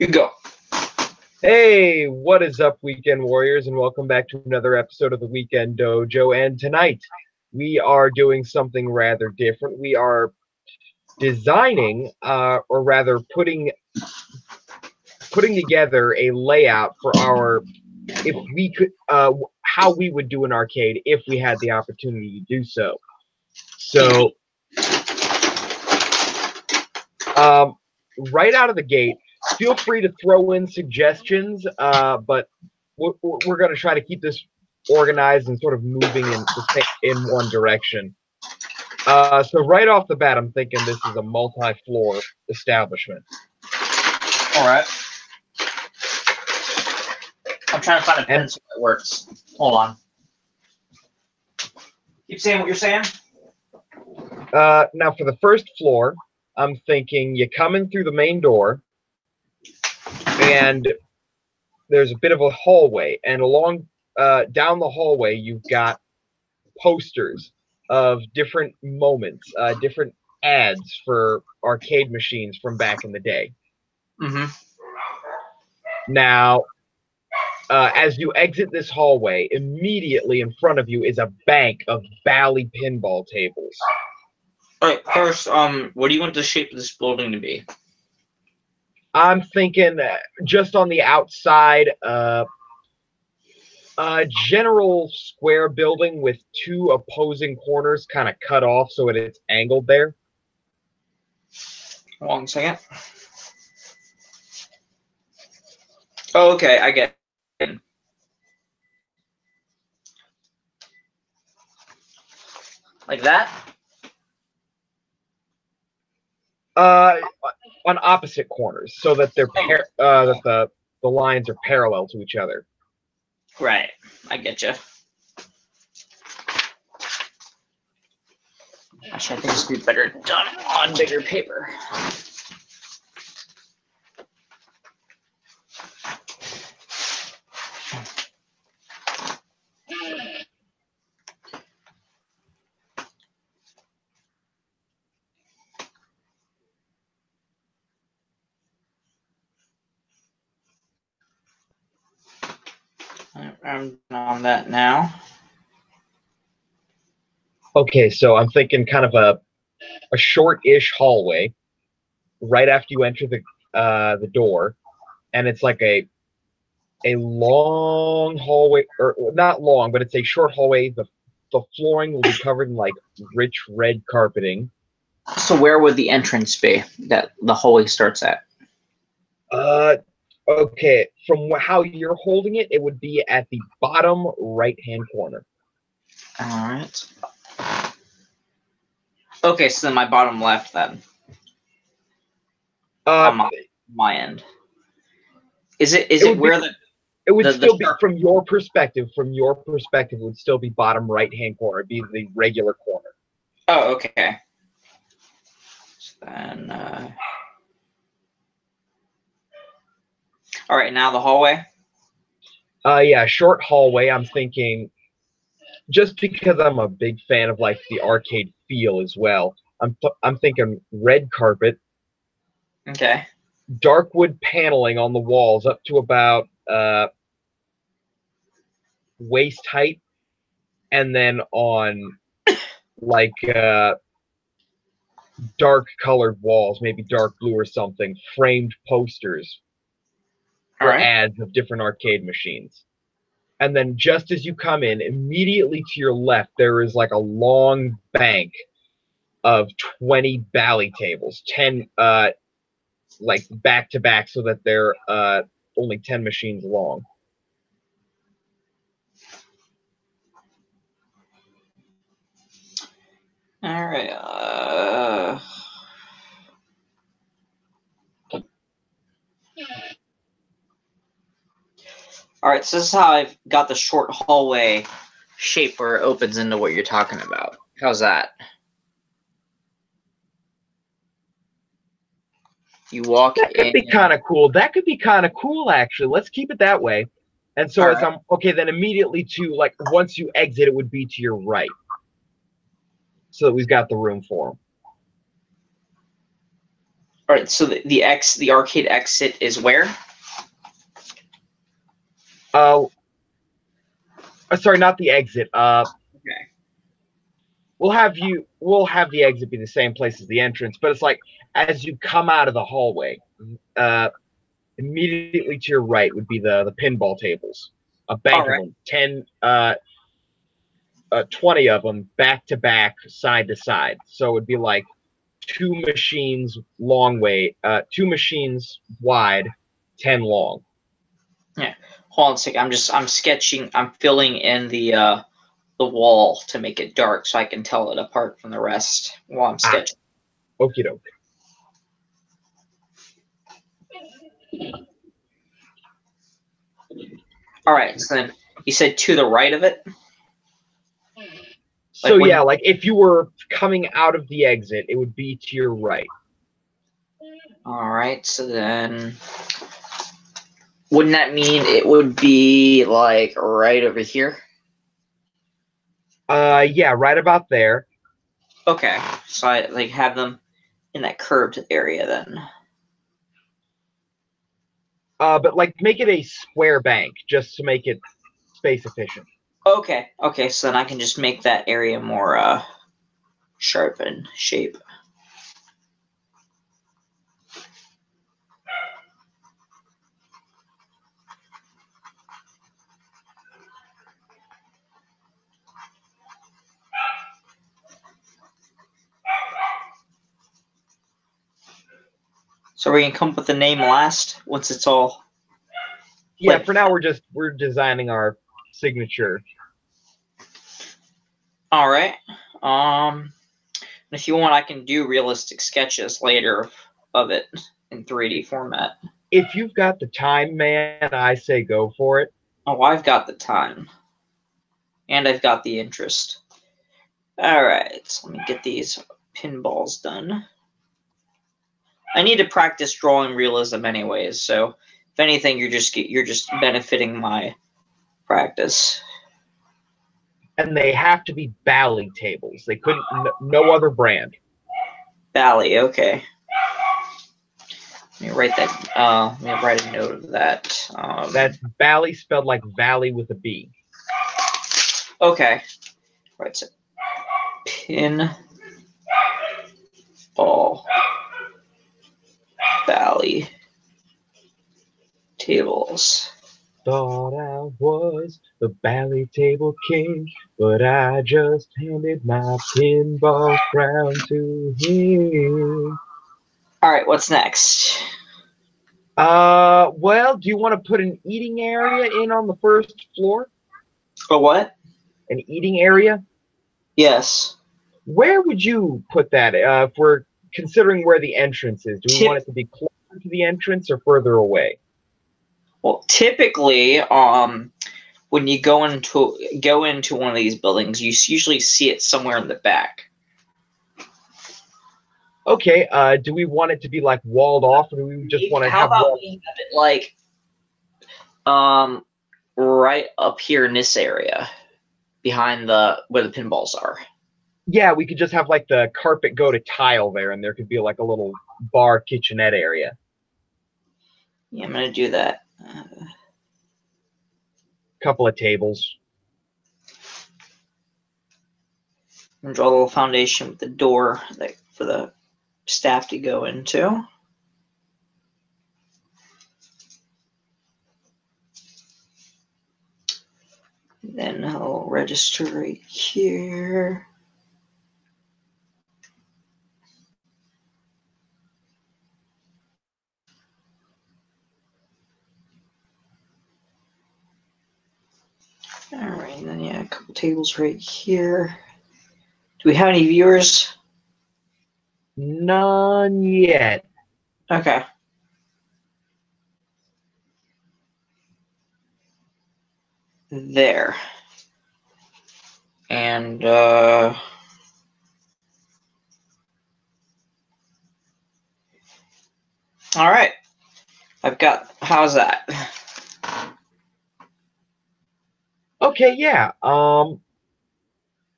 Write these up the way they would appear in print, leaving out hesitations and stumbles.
You go. Hey, what is up, Weekend Warriors, and welcome back to another episode of the Weekend Dojo. And tonight, we are doing something rather different. We are designing, or rather putting together a layout for if we could, how we would do an arcade if we had the opportunity to do so. So, right out of the gate, feel free to throw in suggestions, but we're going to try to keep this organized and sort of moving in one direction. So right off the bat, I'm thinking this is a multi-floor establishment. All right. I'm trying to find a pencil that works. Hold on. Keep saying what you're saying. Now, for the first floor, I'm thinking you come in through the main door, and there's a bit of a hallway, and along down the hallway, you've got posters of different moments, different ads for arcade machines from back in the day. Mm-hmm. Now, as you exit this hallway, immediately in front of you is a bank of Bally pinball tables. All right. First, what do you want the shape of this building to be? I'm thinking just on the outside, a general square building with two opposing corners kind of cut off so it's angled there. Hold on a second. Oh, okay, I get it. Like that? On opposite corners, so that they're that the lines are parallel to each other. Right, I get you. Actually, I think this would be better done on bigger paper. I'm on that now. Okay, so I'm thinking kind of a short-ish hallway right after you enter the door, and it's like a long hallway, or not long, but it's a short hallway. The flooring will be covered in like rich red carpeting. So where would the entrance be that the hallway starts at? Okay, from how you're holding it, it would be at the bottom right-hand corner. All right. Okay, so then my bottom left then. On my end. Is it where it would still be from your perspective? From your perspective, it would still be bottom right-hand corner. It'd be the regular corner. Oh, okay. So then, all right, now the hallway. Yeah, short hallway. I'm thinking, just because I'm a big fan of like the arcade feel as well. I'm thinking red carpet. Okay. Dark wood paneling on the walls up to about waist height, and then on like dark colored walls, maybe dark blue or something, framed posters for ads of different arcade machines. And then just as you come in, immediately to your left, there is like a long bank of 20 Bally tables, 10 like back to back, so that they're only 10 machines long. All right. All right, so this is how I've got the short hallway shape where it opens into what you're talking about. How's that? You walk in. That could be kind of cool. That could be kind of cool, actually. Let's keep it that way. And so as I'm okay, then immediately to like once you exit, it would be to your right, so that we've got the room for them. All right. So the arcade exit is where? Sorry, not the exit. Okay. We'll have the exit be the same place as the entrance, but it's like as you come out of the hallway, immediately to your right would be the pinball tables. A bank of them, 20 of them, back to back, side to side. So it would be like two machines two machines wide, 10 long. Yeah. Hold on a second. I'm sketching. I'm filling in the wall to make it dark so I can tell it apart from the rest while I'm sketching. Okie doke. All right. So then you said to the right of it. So yeah, like if you were coming out of the exit, it would be to your right. All right. So then, wouldn't that mean it would be like right over here? Yeah, right about there. Okay. So I like have them in that curved area then. But like make it a square bank just to make it space efficient. Okay. Okay. So then I can just make that area more sharp in shape. So we can come up with the name last once it's all. Yeah, for now we're designing our signature. All right. If you want, I can do realistic sketches later of it in 3D format. If you've got the time, man, I say go for it. Oh, I've got the time. And I've got the interest. All right. So let me get these pinballs done. I need to practice drawing realism anyways, so if anything, you're just benefiting my practice. And they have to be Bally tables. They couldn't no other brand. Bally, okay. Let me write that. Let me write a note of that. That's Bally spelled like Valley with a B. Okay. Right. So pinball Bally tables. Thought I was the Bally table king, but I just handed my pinball crown to him. All right, what's next? Well, do you want to put an eating area in on the first floor? A what? An eating area? Yes. Where would you put that? If we're considering where the entrance is, do we want it to be closer to the entrance or further away? Well, typically, when you go into one of these buildings, you usually see it somewhere in the back. Okay. Do we want it to be like walled off, or do we just want to How have? about we have it like, right up here in this area, behind where the pinballs are? Yeah, we could just have like the carpet go to tile there, and there could be like a little bar kitchenette area. Yeah, I'm gonna do that. Couple of tables. And draw a little foundation with the door for the staff to go into. Then I'll register right here. All right, and then yeah, a couple tables right here. Do we have any viewers? None yet. Okay. There. And all right. How's that? Okay, yeah. And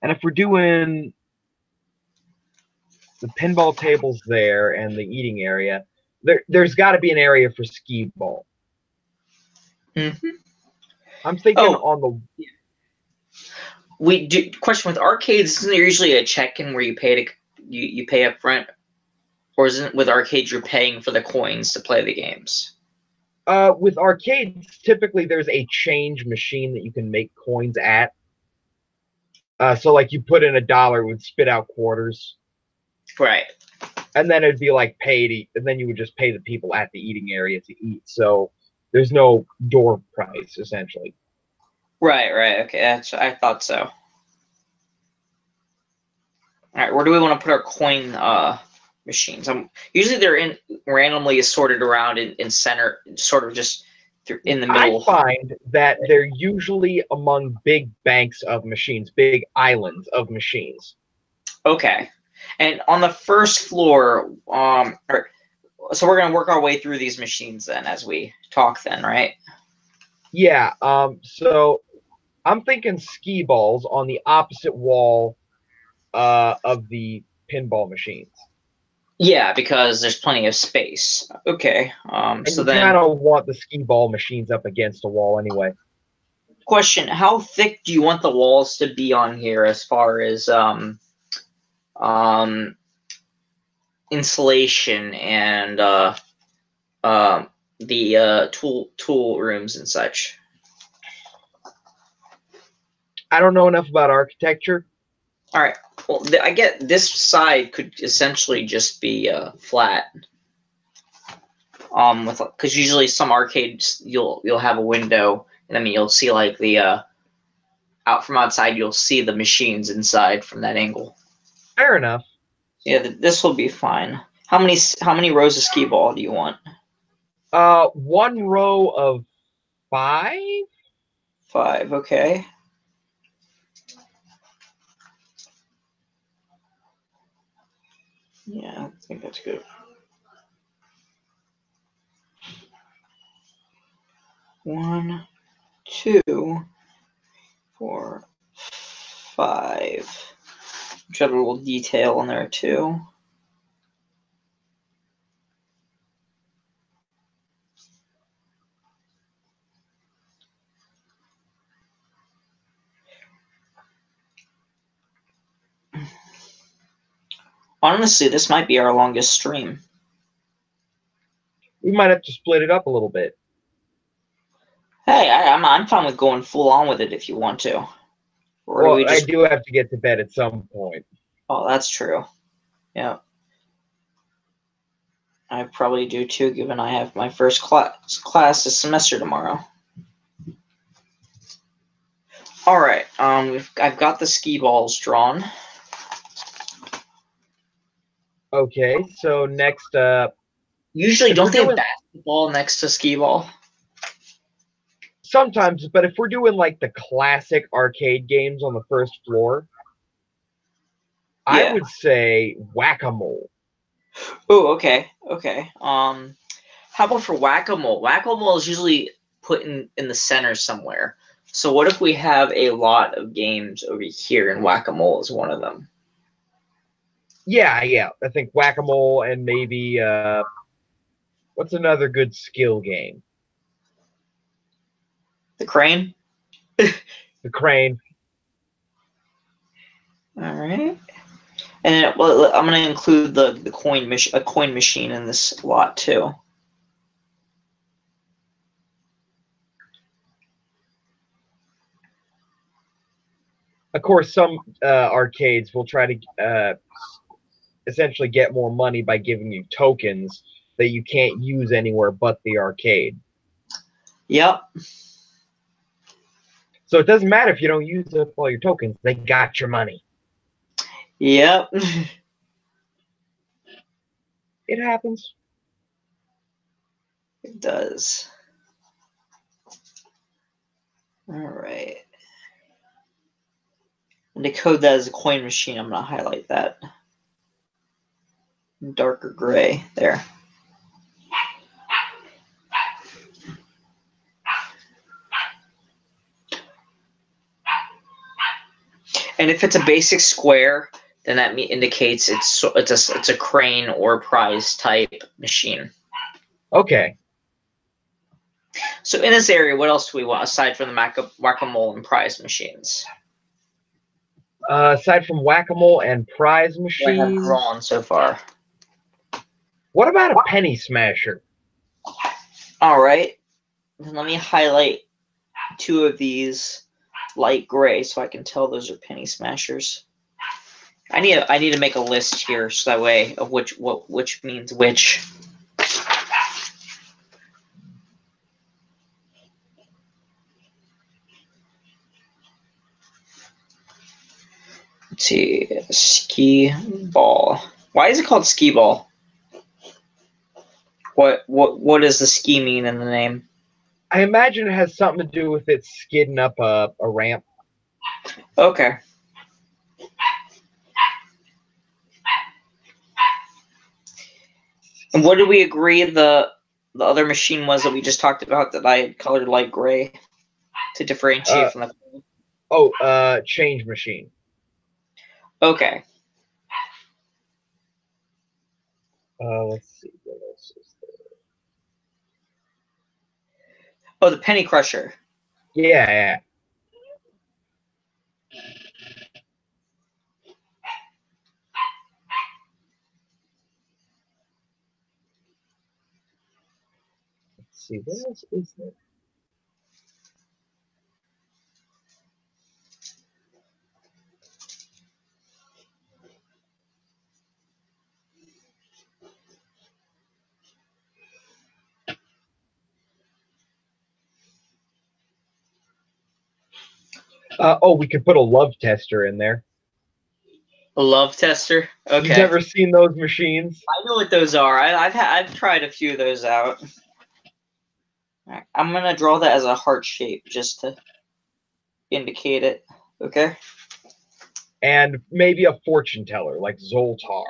if we're doing the pinball tables there and the eating area, there's got to be an area for skee ball. Mm-hmm. I'm thinking on the. We do question with arcades. Isn't there usually a check-in where you pay you pay up front, or isn't it with arcades you're paying for the coins to play the games? With arcades, typically there's a change machine that you can make coins at. So like you put in $1, it would spit out quarters. Right. And then it'd be like and then you would just pay the people at the eating area to eat. So there's no door price essentially. Right. Okay, I thought so. All right, where do we want to put our coin machines? Usually they're randomly assorted around in center, sort of just in the middle. I find that they're usually among big banks of machines, big islands of machines. Okay. And on the first floor, so we're gonna work our way through these machines then as we talk then, right? Yeah. So I'm thinking skee balls on the opposite wall of the pinball machines. Yeah, because there's plenty of space. Okay. And so you then kind of want the skee ball machines up against a wall anyway. Question: how thick do you want the walls to be on here as far as insulation and the tool rooms and such? I don't know enough about architecture. All right. Well, I get this side could essentially just be flat. Because usually some arcades you'll have a window, and I mean you'll see like the out from outside you'll see the machines inside from that angle. Fair enough. Yeah, this will be fine. How many rows of skee ball do you want? 1 row of 5. 5, okay. Yeah, I think that's good. 1, 2, 4, 5. Got a little detail in there too. Honestly, this might be our longest stream. We might have to split it up a little bit. Hey, I'm fine with going full on with it if you want to. Or well, I do have to get to bed at some point. Oh, that's true. Yeah. I probably do too, given I have my first class this semester tomorrow. All right. I've got the skee balls drawn. Okay, so next up. Usually, don't they have basketball next to skee ball? Sometimes, but if we're doing like the classic arcade games on the first floor, yeah. I would say whack-a-mole. Oh, okay. How about for whack-a-mole? Whack-a-mole is usually put in the center somewhere. So what if we have a lot of games over here and whack-a-mole is one of them? Yeah. I think whack-a-mole and maybe what's another good skill game? The crane? The crane. All right. And well, I'm going to include the coin machine in this lot too. Of course, some arcades will try to essentially get more money by giving you tokens that you can't use anywhere but the arcade. Yep. So it doesn't matter if you don't use up all your tokens. They got your money. Yep. It happens. It does. All right. And to code that as a coin machine, I'm going to highlight that. Darker gray there. And if it's a basic square, then that indicates it's a crane or prize type machine. Okay. So in this area, what else do we want aside from the whack-a-mole and prize machines? Aside from whack-a-mole and prize What I have machines, drawn so far. what about a penny smasher? All right. Then let me highlight 2 of these light gray so I can tell those are penny smashers. I need to make a list here so that way of which means which. Let's see, ski ball. Why is it called ski ball? What does the ski mean in the name? I imagine it has something to do with it skidding up a ramp. Okay. And what did we agree the other machine was that we just talked about that I had colored light gray to differentiate from the... Change machine. Okay. Let's see. What else is there? Oh, the penny crusher. Yeah. Let's see. What else is there? We could put a love tester in there. A love tester? Okay. You've never seen those machines? I know what those are. I've tried a few of those out. All right, I'm gonna draw that as a heart shape just to indicate it. Okay. And maybe a fortune teller like Zoltar.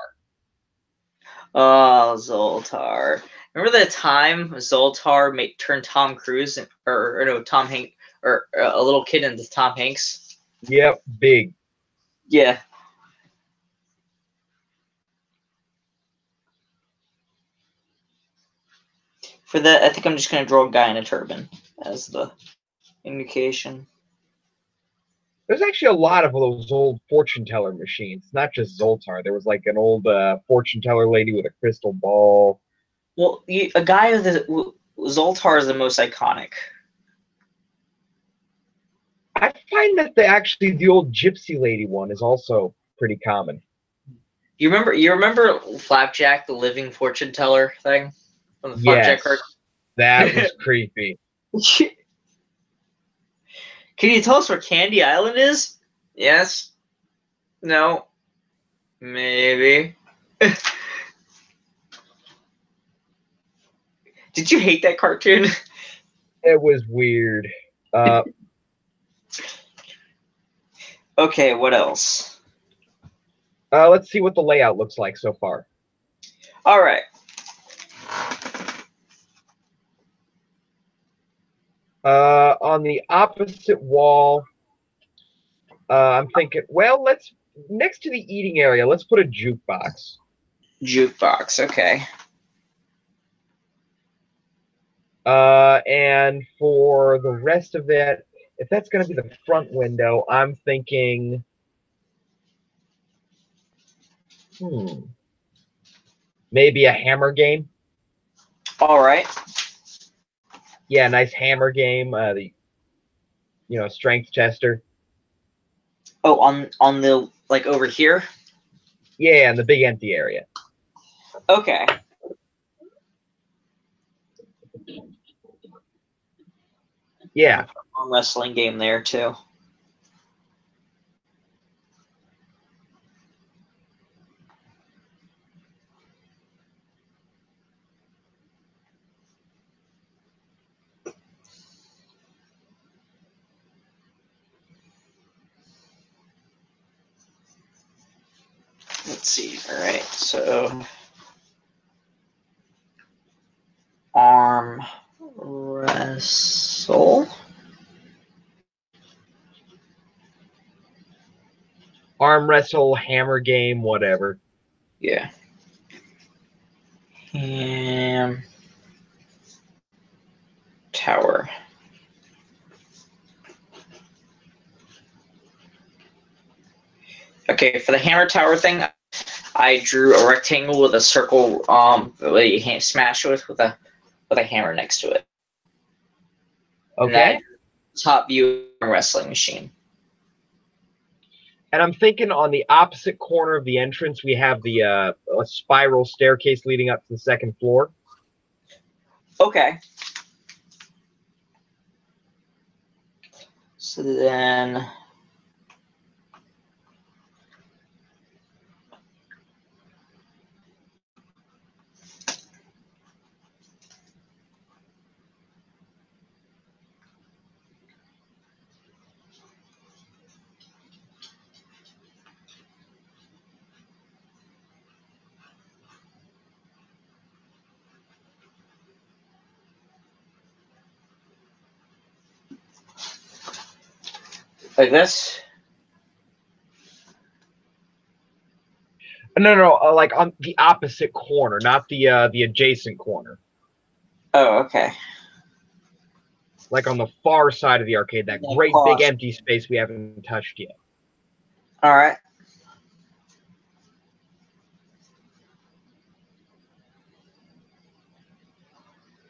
Oh, Zoltar. Remember the time Zoltar turned Tom Cruise or no Tom Hanks or a little kid into Tom Hanks? Yep, big. Yeah. For that, I think I'm just gonna draw a guy in a turban as the indication. There's actually a lot of those old fortune teller machines, not just Zoltar. There was like an old fortune teller lady with a crystal ball. Well, a guy with Zoltar is the most iconic. I find that the old gypsy lady one is also pretty common. You remember Flapjack, the living fortune teller thing from the Flapjack card? That was creepy. Can you tell us where Candy Island is? Yes. No. Maybe. Did you hate that cartoon? It was weird. Okay, what else? Let's see what the layout looks like so far. All right. On the opposite wall, I'm thinking, well, next to the eating area, let's put a jukebox. Jukebox, okay. And for the rest of it, if that's going to be the front window, I'm thinking, maybe a hammer game. All right. Yeah, nice hammer game. The strength tester. Oh, on the like over here. Yeah, in the big empty area. Okay. Yeah. Arm wrestling game there too. Let's see. All right. So arm wrestle. Arm wrestle, hammer game, whatever. Yeah. tower. Okay, for the hammer tower thing, I drew a rectangle with a circle that you smash with a hammer next to it. Okay. And top view of a wrestling machine. And I'm thinking on the opposite corner of the entrance, we have the a spiral staircase leading up to the second floor. Okay. So then... like this? No, like on the opposite corner, not the adjacent corner. Oh, okay. Like on the far side of the arcade, that great big empty space we haven't touched yet. All right.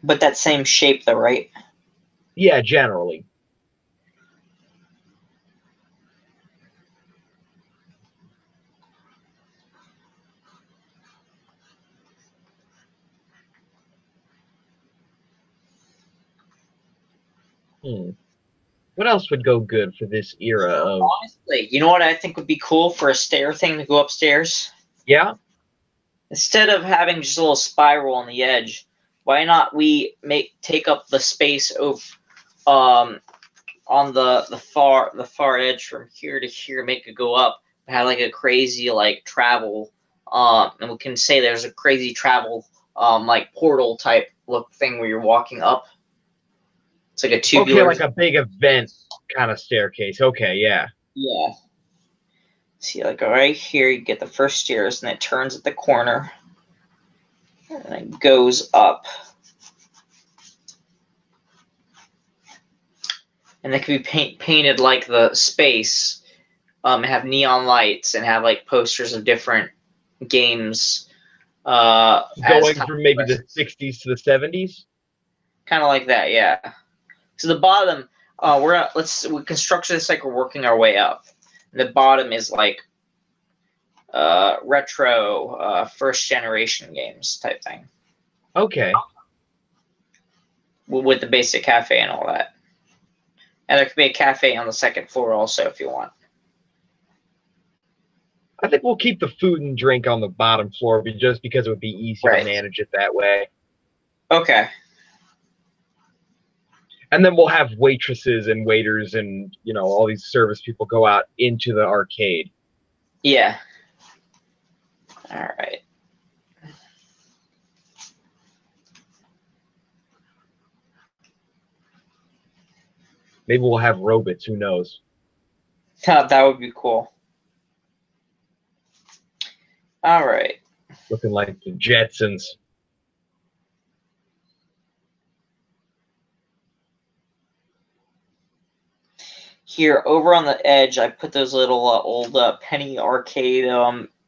But that same shape, though, right? Yeah, generally. What else would go good for this era of... Honestly, you know what I think would be cool for a stair thing to go upstairs? Yeah? Instead of having just a little spiral on the edge, why not we take up the space of on the far edge from here to here, make it go up, have like a crazy like travel, and we can say there's a crazy travel like portal type look thing where you're walking up. It's like a tubular. Okay, like a big event kind of staircase. Okay, yeah. Yeah. See, like right here, you get the first stairs, and it turns at the corner, and it goes up. And they could be painted like the space, have neon lights, and have like posters of different games. Going from maybe the 60s to the 70s? Kind of like that, yeah. So the bottom, we construct this like we're working our way up. The bottom is like retro first generation games type thing. Okay. With the basic cafe and all that. And there could be a cafe on the second floor also if you want. I think we'll keep the food and drink on the bottom floor just because it would be easier to manage it that way. Okay. And then we'll have waitresses and waiters and, you know, all these service people go out into the arcade. Yeah. All right. Maybe we'll have robots. Who knows? That would be cool. All right. Looking like the Jetsons. Here, over on the edge, I put those little old penny arcade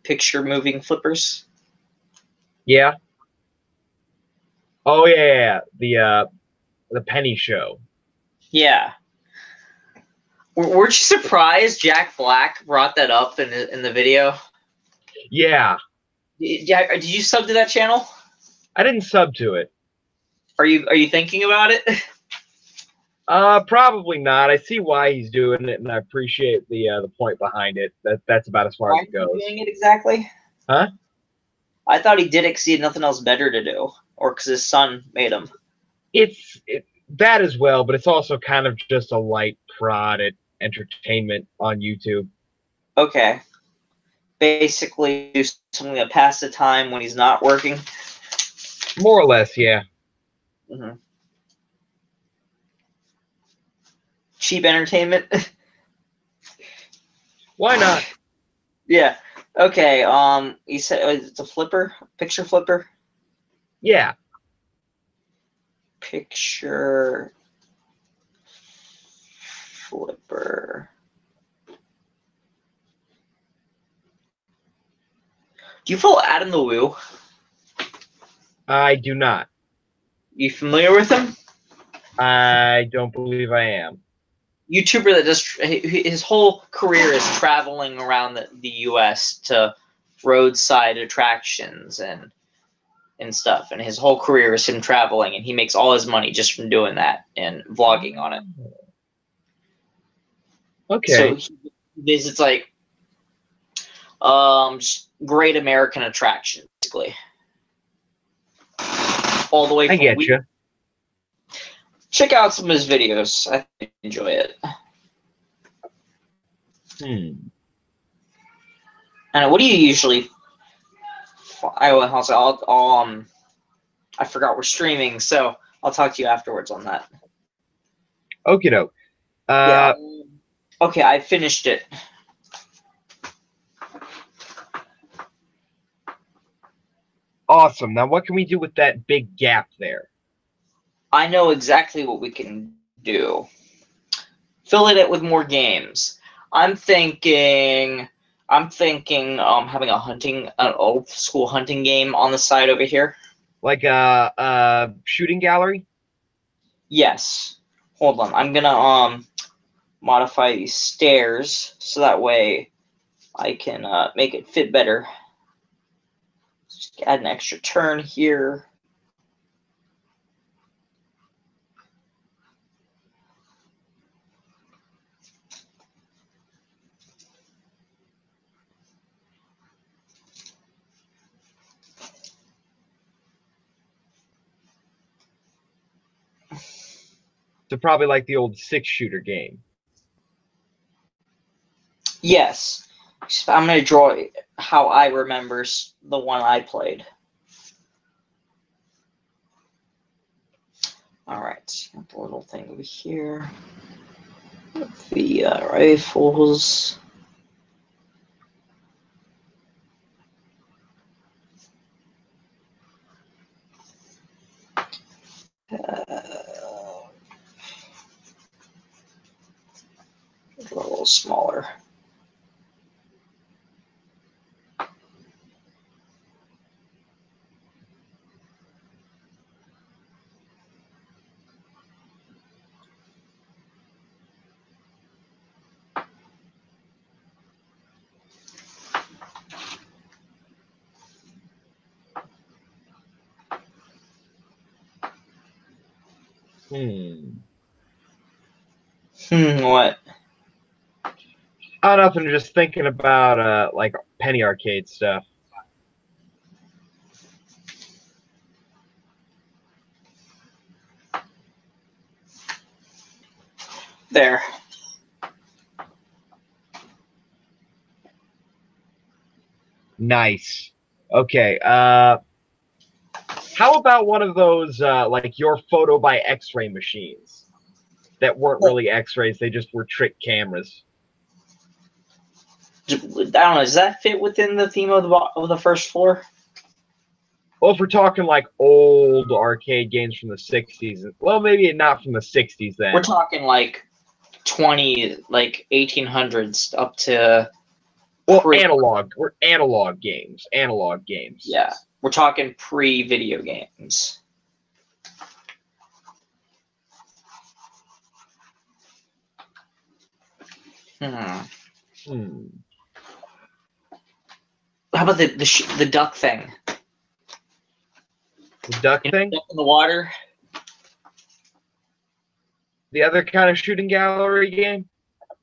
picture moving flippers. Yeah. Oh yeah, the penny show. Yeah. Weren't you surprised Jack Black brought that up in the video? Yeah. Did you sub to that channel? I didn't sub to it. Are you thinking about it? Probably not. I see why he's doing it, and I appreciate the point behind it. That's about as far as it goes. Why is he doing it exactly? Huh? I thought he did it because he had nothing else better to do, or because his son made him. It's that as well, but it's also kind of just a light prod at entertainment on YouTube. Okay. Basically, do something to pass the time when he's not working. More or less, yeah. Mm-hmm. Cheap entertainment. Why not? Yeah. Okay. You said it's a flipper, picture flipper. Yeah. picture flipper. Do you follow Adam the Woo? I do not. You familiar with him? I don't believe I am. YouTuber that does his whole career is traveling around the U.S. to roadside attractions and stuff, and his whole career is him traveling, and he makes all his money just from doing that and vlogging on it. Okay. So he visits like just great American attractions, basically, all the way. I get you. Check out some of his videos. I think you enjoy it. And what do you usually? I forgot we're streaming, so I'll talk to you afterwards on that. Okie doke. Yeah. Okay, I finished it. Awesome. Now, what can we do with that big gap there? I know exactly what we can do. Fill it with more games. I'm thinking having an old school hunting game on the side over here. Like a shooting gallery? Yes. Hold on. I'm gonna modify these stairs so that way I can make it fit better. Just add an extra turn here. So probably like the old 6-shooter game. Yes. I'm going to draw how I remember the one I played. All right. Got the little thing over here. The rifles. A little smaller. What? Oh, nothing. Just thinking about like penny arcade stuff. There. Nice. Okay. How about one of those like your photo by X-ray machines that weren't really X-rays; they just were trick cameras. I don't know. Does that fit within the theme of the first floor? Well, if we're talking like old arcade games from the 60s, well, maybe not from the 60s then. We're talking like 1800s up to. Well, analog. We're analog games. Analog games. Yeah, we're talking pre-video games. How about the duck thing? The duck thing? Duck in the water? The other kind of shooting gallery game?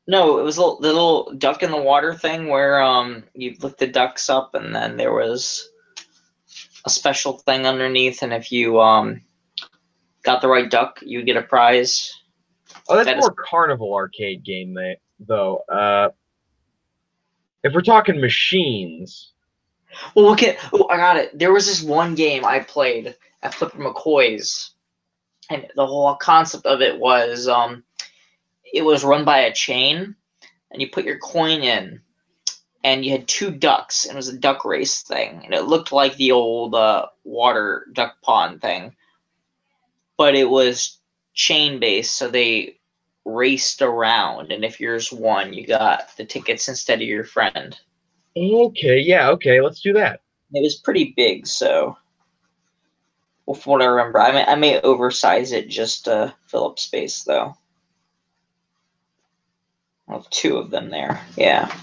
No, it was the little duck in the water thing where you lift the ducks up and then there was a special thing underneath, and if you got the right duck, you get a prize. Oh, that's more carnival arcade game, though. If we're talking machines. Well, okay. Oh, I got it. There was this one game I played at Flipper McCoy's, and the whole concept of it was run by a chain, and you put your coin in, and you had 2 ducks, and it was a duck race thing, and it looked like the old water duck pond thing. but it was chain based, so they raced around, and if yours won, you got the tickets instead of your friend. Okay, yeah, okay, let's do that. It was pretty big, so well, from what I remember, I may oversize it just to fill up space, though. I'll have 2 of them there. Yeah.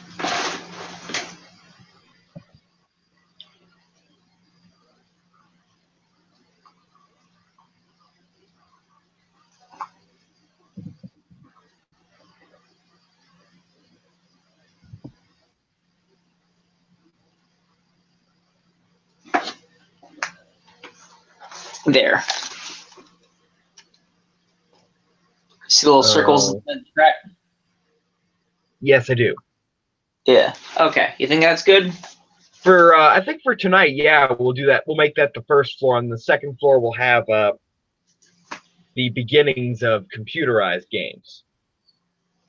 There. See the little circles in the track? Yes, I do. Yeah. Okay. You think that's good? For I think for tonight, yeah, we'll do that. We'll make that the first floor. On the second floor, we'll have the beginnings of computerized games.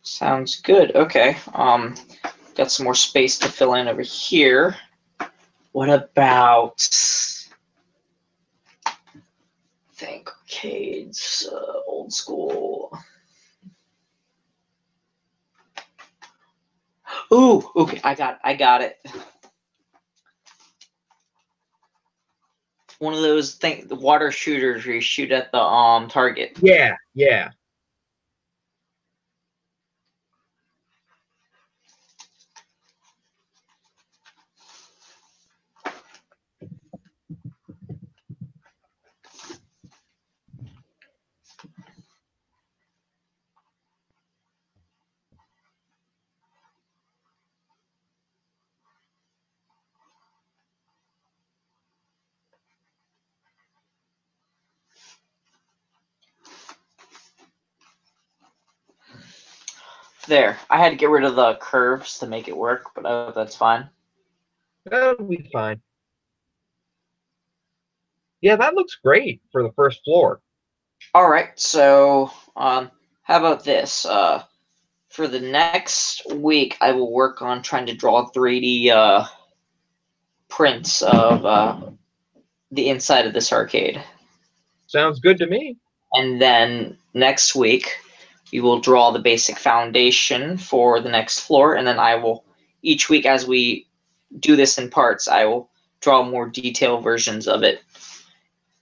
Sounds good. Okay. Got some more space to fill in over here. What about think arcades, old school? Ooh, okay, I got it. One of those the water shooters where you shoot at the target. Yeah, yeah. There. I had to get rid of the curves to make it work, but I hope that's fine. That'll be fine. Yeah, that looks great for the first floor. All right, so how about this? For the next week, I will work on trying to draw 3D prints of the inside of this arcade. Sounds good to me. And then next week, we will draw the basic foundation for the next floor, and then I will, each week as we do this in parts, I will draw more detailed versions of it.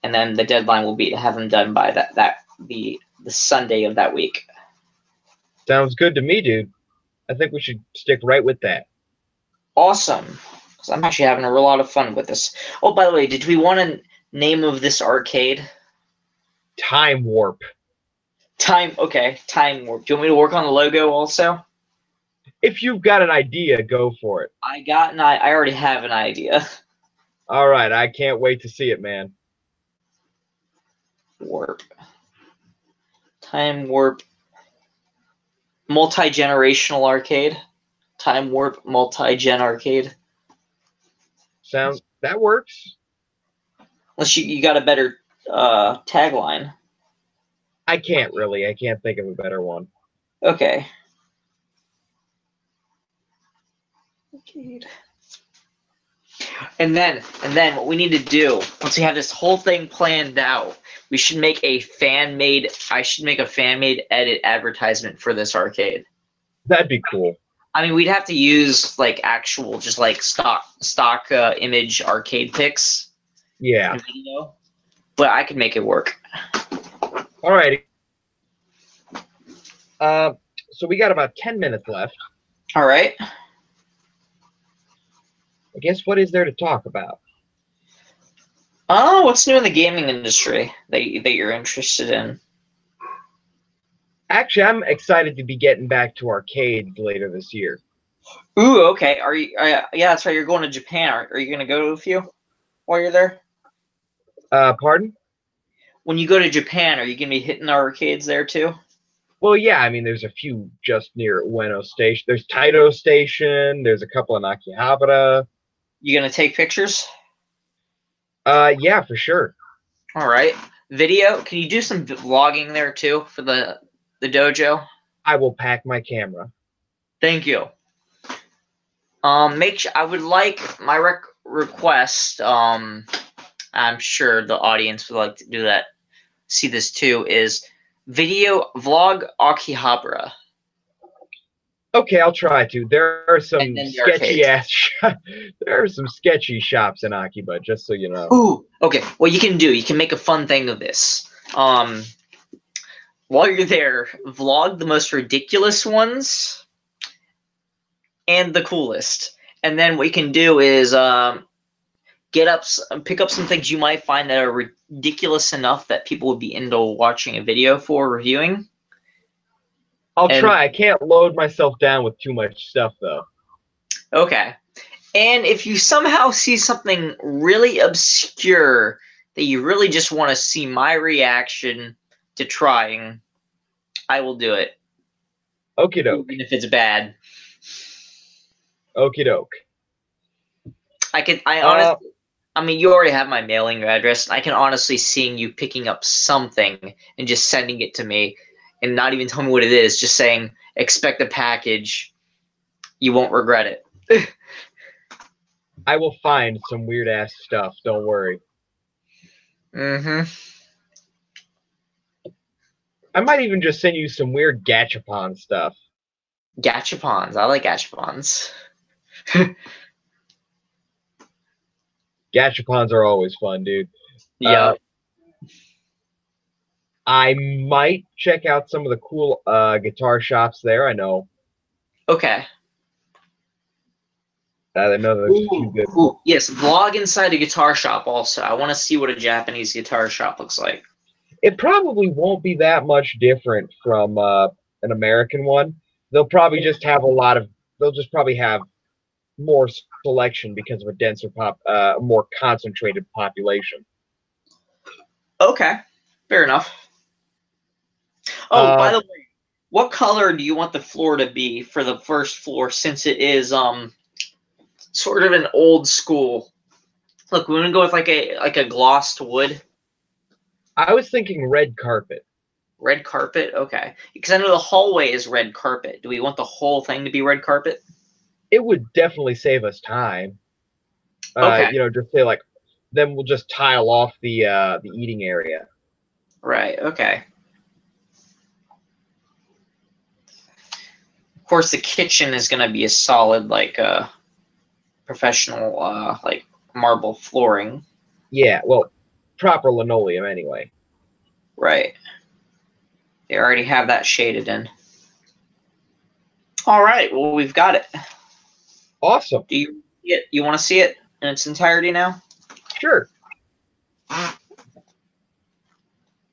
And then the deadline will be to have them done by the Sunday of that week. Sounds good to me, dude. I think we should stick right with that. Awesome. Because I'm actually having a lot of fun with this. Oh, by the way, did we want a name of this arcade? Time Warp. Okay, Time Warp. Do you want me to work on the logo also? If you've got an idea, go for it. I already have an idea. All right, I can't wait to see it, man. Warp. Time Warp. Multi-generational arcade. Time Warp multi-gen arcade. That works. Unless you got a better tagline. I can't really. I can't think of a better one. Okay. Arcade. And then what we need to do, once we have this whole thing planned out, we should make a fan-made edit advertisement for this arcade. That'd be cool. I mean, we'd have to use like actual, just like stock image arcade pics. Yeah. Video, but I could make it work. All righty. So we got about 10 minutes left. All right. I guess what is there to talk about? Oh, what's new in the gaming industry that you're interested in? Actually, I'm excited to be getting back to arcades later this year. Ooh, okay. Are you? Yeah, that's right. You're going to Japan. Are you going to go to a few while you're there? Pardon? When you go to Japan, are you going to be hitting the arcades there too? Well, yeah. I mean, there's a few just near Ueno Station. There's Taito Station. There's a couple in Akihabara. You going to take pictures? Yeah, for sure. All right. Video. Can you do some vlogging there too for the dojo? I will pack my camera. Thank you. Make sure I would like my request. I'm sure the audience would like to do that. see this too, is video vlog Akihabara. Okay, I'll try to. There are some And then the sketchy arcade. there are some sketchy shops in Akiba, just so you know. Ooh, okay. What you can make a fun thing of this. While you're there, vlog the most ridiculous ones and the coolest. And then what you can do is pick up some things you might find that are ridiculous enough that people would be into watching a video for reviewing. I'll try. I can't load myself down with too much stuff, though. Okay. And if you somehow see something really obscure that you really just want to see my reaction to trying, I will do it. Okie doke. Even if it's bad. Okie doke. I mean, you already have my mailing address. I can honestly seeing you picking up something and just sending it to me and not even telling me what it is, just saying, expect a package. You won't regret it. I will find some weird-ass stuff. Don't worry. Mm-hmm. I might even just send you some weird Gachapon stuff. Gachapons. I like Gachapons. Gachapons are always fun, dude. Yeah. I might check out some of the cool guitar shops there. I know. Okay. I know there's a few good. Ooh, yes, vlog inside a guitar shop also. I want to see what a Japanese guitar shop looks like. It probably won't be that much different from an American one. They'll probably just have they'll just probably have more selection because of a denser more concentrated population. Okay, fair enough. Oh, by the way, what color do you want the floor to be for the first floor, since it is sort of an old school? Look, we're gonna go with like a glossed wood. I was thinking red carpet. Red carpet, okay. Because I know the hallway is red carpet. Do we want the whole thing to be red carpet? It would definitely save us time. Okay. You know, just say like, then we'll just tile off the eating area. Right. Okay. Of course, the kitchen is gonna be a solid like professional like marble flooring. Yeah. Well, proper linoleum anyway. Right. They already have that shaded in. All right. Well, we've got it. Awesome. Do you see it? You want to see it in its entirety now? Sure.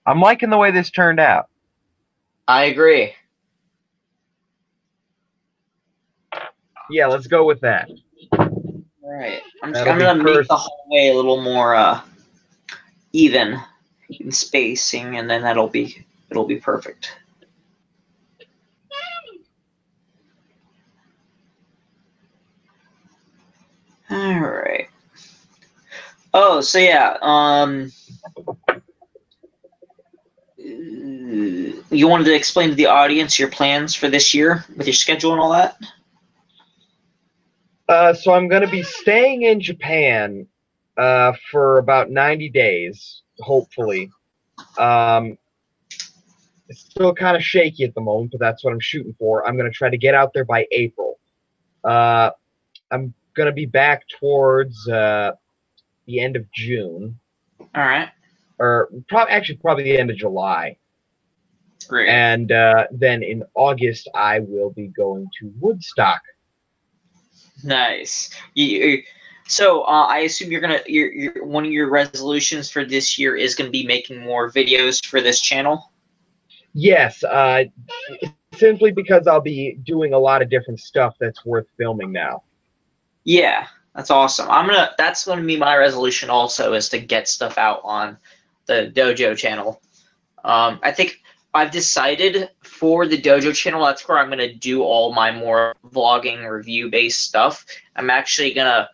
I'm liking the way this turned out. I agree. Yeah, let's go with that. All right. I'm gonna make the hallway a little more even in spacing, and then it'll be perfect. All right. Oh, so yeah. You wanted to explain to the audience your plans for this year with your schedule and all that? So I'm going to be staying in Japan for about 90 days, hopefully. It's still kind of shaky at the moment, but that's what I'm shooting for. I'm going to try to get out there by April. I'm going to be back towards the end of June. All right. Or probably the end of July. Great. And then in August, I will be going to Woodstock. Nice. So I assume you're gonna one of your resolutions for this year is gonna be making more videos for this channel. Yes, simply because I'll be doing a lot of different stuff that's worth filming now. Yeah, that's awesome. That's gonna be my resolution also, is to get stuff out on the Dojo channel. I think I've decided for the Dojo channel, that's where I'm going to do all my more vlogging review-based stuff. I'm actually going to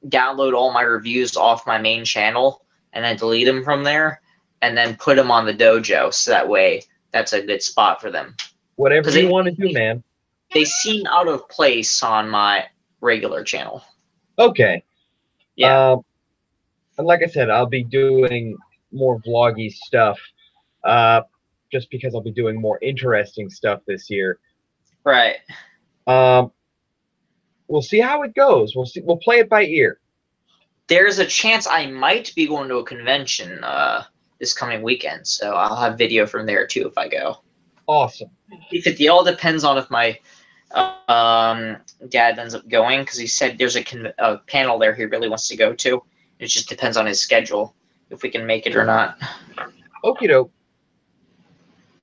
download all my reviews off my main channel and then delete them from there and then put them on the Dojo, so that way that's a good spot for them. Whatever you want to do, man. They seem out of place on my regular channel. Okay. Yeah. And like I said, I'll be doing more vloggy stuff, just because I'll be doing more interesting stuff this year. Right. We'll see how it goes. We'll see. We'll play it by ear. There's a chance I might be going to a convention this coming weekend, so I'll have video from there too if I go. Awesome. It all depends on if my dad ends up going, because he said there's a panel there he really wants to go to. It just depends on his schedule if we can make it or not. Okie doke.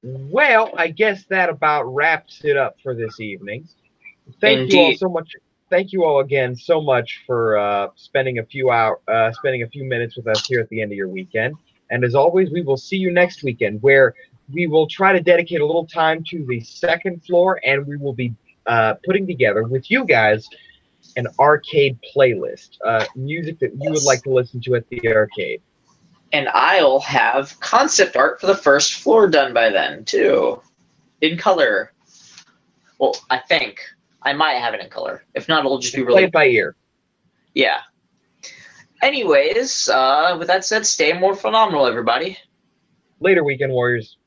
Well, I guess that about wraps it up for this evening. Thank you all so much. Thank you all again so much for spending a few minutes with us here at the end of your weekend. And as always, we will see you next weekend, where we will try to dedicate a little time to the second floor, and we will be putting together with you guys an arcade playlist, music that you would like to listen to at the arcade. And I'll have concept art for the first floor done by then too, in color. Well, I think. I might have it in color. If not, it'll just be really... Play it by ear. Yeah. Anyways, with that said, stay more phenomenal, everybody. Later, Weekend Warriors.